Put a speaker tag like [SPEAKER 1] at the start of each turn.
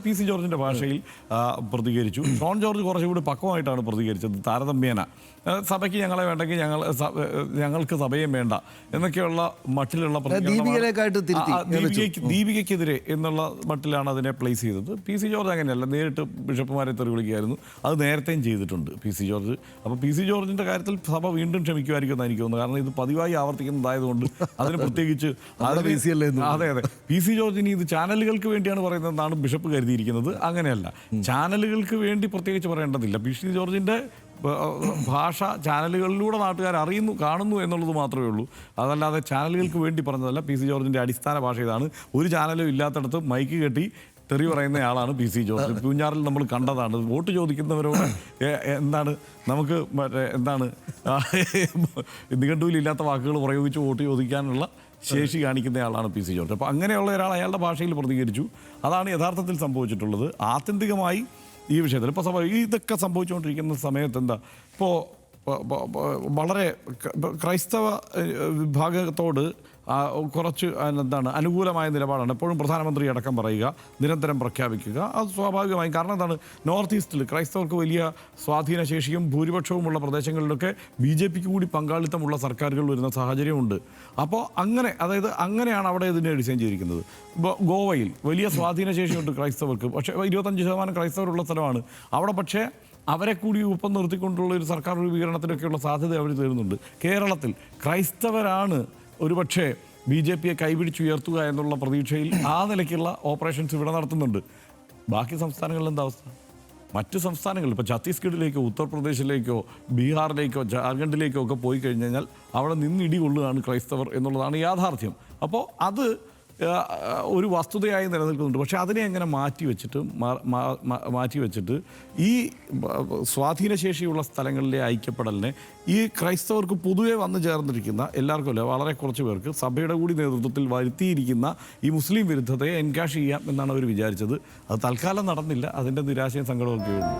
[SPEAKER 1] P C ജോർജിൻ്റെ ഭാഷയിൽ പ്രതികരിച്ചു. ഷോൺ ജോർജ് കുറച്ചുകൂടി പക്വമായിട്ടാണ് പ്രതികരിച്ചത്. താരതമ്യേന സഭയ്ക്ക് ഞങ്ങളെ വേണ്ടെങ്കിൽ ഞങ്ങൾക്ക് സഭയും വേണ്ട എന്നൊക്കെയുള്ള മട്ടിലുള്ള ദീപികയ്ക്കെതിരെ എന്നുള്ള മട്ടിലാണ് അതിനെ പ്ലേസ് ചെയ്തത്. പി സി ജോർജ് അങ്ങനെയല്ല, നേരിട്ട് ബിഷപ്പുമാരെ തെറി വിളിക്കുകയായിരുന്നു. അത് നേരത്തെയും ചെയ്തിട്ടുണ്ട് പി സി ജോർജ്. അപ്പോൾ പി സി ജോർജിൻ്റെ കാര്യത്തിൽ സഭ വീണ്ടും ക്ഷമിക്കുമായിരിക്കും എന്ന് എനിക്ക് തോന്നുന്നു. കാരണം ഇത് പതിവായി ആവർത്തിക്കുന്നതായതുകൊണ്ട് അതിന് പ്രത്യേകിച്ച് അതെ പി സി ജോർജിന് ഇത് ചാനലുകൾക്ക് വേണ്ടിയാണ് പറയുന്നതെന്നാണ് ബിഷപ്പ് കരുതിയിരിക്കുന്നത്. അങ്ങനെയല്ല, ചാനലുകൾക്ക് വേണ്ടി പ്രത്യേകിച്ച് പറയേണ്ടതില്ല. പി സി ജോർജിൻ്റെ ഭാഷ ചാനലുകളിലൂടെ നാട്ടുകാർ അറിയുന്നു, കാണുന്നു എന്നുള്ളത് മാത്രമേ ഉള്ളൂ. അതല്ലാതെ ചാനലുകൾക്ക് വേണ്ടി പറഞ്ഞതല്ല. പി സി ജോർജിൻ്റെ അടിസ്ഥാന ഭാഷ ഇതാണ്. ഒരു ചാനലും ഇല്ലാത്തടത്ത് മൈക്ക് കെട്ടി തെറി പറയുന്നയാളാണ് പി സി ജോർജ്. പൂഞ്ഞാറിൽ നമ്മൾ കണ്ടതാണ്. വോട്ട് ചോദിക്കുന്നവരോട് എന്താണ് നമുക്ക് നിഘണ്ടുവിലില്ലാത്ത വാക്കുകൾ പ്രയോഗിച്ച് വോട്ട് ചോദിക്കാനുള്ള ശേഷി കാണിക്കുന്നയാളാണ് പി സി ജോർജ്. അപ്പോൾ അങ്ങനെയുള്ള ഒരാൾ അയാളുടെ ഭാഷയിൽ പ്രതികരിച്ചു. അതാണ് യഥാർത്ഥത്തിൽ സംഭവിച്ചിട്ടുള്ളത്. ആത്യന്തികമായി ഈ വിഷയത്തിൽ ഇപ്പോൾ ഇതൊക്കെ സംഭവിച്ചുകൊണ്ടിരിക്കുന്ന സമയത്ത് ഇപ്പോൾ വളരെ ക്രൈസ്തവ വിഭാഗത്തോട് കുറച്ച് അനുകൂലമായ നിലപാടാണ് എപ്പോഴും പ്രധാനമന്ത്രി അടക്കം പറയുക, നിരന്തരം പ്രഖ്യാപിക്കുക. അത് സ്വാഭാവികമായും. കാരണം നോർത്ത് ഈസ്റ്റിൽ ക്രൈസ്തവർക്ക് വലിയ സ്വാധീനശേഷിയും ഭൂരിപക്ഷവുമുള്ള പ്രദേശങ്ങളിലൊക്കെ BJPക്ക് കൂടി പങ്കാളിത്തമുള്ള സർക്കാരുകൾ വരുന്ന സാഹചര്യമുണ്ട്. അപ്പോൾ അങ്ങനെയാണ് അവിടെ ഇതിനെ ഡിസൈൻ ചെയ്തിരിക്കുന്നത്. ഗോവയിൽ വലിയ സ്വാധീനശേഷിയുണ്ട് ക്രൈസ്തവർക്ക്. പക്ഷേ 25% ക്രൈസ്തവരുള്ള സ്ഥലമാണ് അവിടെ. പക്ഷേ അവരെ കൂടി ഒപ്പം നിർത്തിക്കൊണ്ടുള്ള ഒരു സർക്കാർ രൂപീകരണത്തിനൊക്കെയുള്ള സാധ്യത അവർ തരുന്നുണ്ട്. കേരളത്തിൽ ക്രൈസ്തവരാണ് ഒരുപക്ഷെ BJPയെ കൈപിടിച്ചുയർത്തുക എന്നുള്ള പ്രതീക്ഷയിൽ ആ നിലയ്ക്കുള്ള ഓപ്പറേഷൻസ് ഇവിടെ നടത്തുന്നുണ്ട്. ബാക്കി സംസ്ഥാനങ്ങളിൽ എന്താ അവസ്ഥ? മറ്റ് സംസ്ഥാനങ്ങളിൽ ഇപ്പോൾ ഛത്തീസ്ഗഡിലേക്കോ ഉത്തർപ്രദേശിലേക്കോ ബീഹാറിലേക്കോ ജാർഖണ്ഡിലേക്കോ ഒക്കെ പോയി കഴിഞ്ഞാൽ അവിടെ നിന്നിടി കൊള്ളുകയാണ് ക്രൈസ്തവർ എന്നുള്ളതാണ് യാഥാർത്ഥ്യം. അപ്പോൾ അത് ഒരു വസ്തുതയായി നിലനിൽക്കുന്നുണ്ട്. പക്ഷേ അതിനെ എങ്ങനെ മാറ്റിവെച്ചിട്ട് ഈ സ്വാധീനശേഷിയുള്ള സ്ഥലങ്ങളിലെ ഐക്യപ്പെടലിനെ ഈ ക്രൈസ്തവർക്ക് പൊതുവെ വന്നു ചേർന്നിരിക്കുന്ന എല്ലാവർക്കും അല്ല, വളരെ കുറച്ച് പേർക്ക് സഭയുടെ കൂടി നേതൃത്വത്തിൽ വരുത്തിയിരിക്കുന്ന ഈ മുസ്ലിം വിരുദ്ധതയെ എൻകാഷ് ചെയ്യാം എന്നാണ് അവർ വിചാരിച്ചത്. അത് തൽക്കാലം നടന്നില്ല. അതിൻ്റെ നിരാശയും സങ്കടമൊക്കെ ഉള്ളൂ.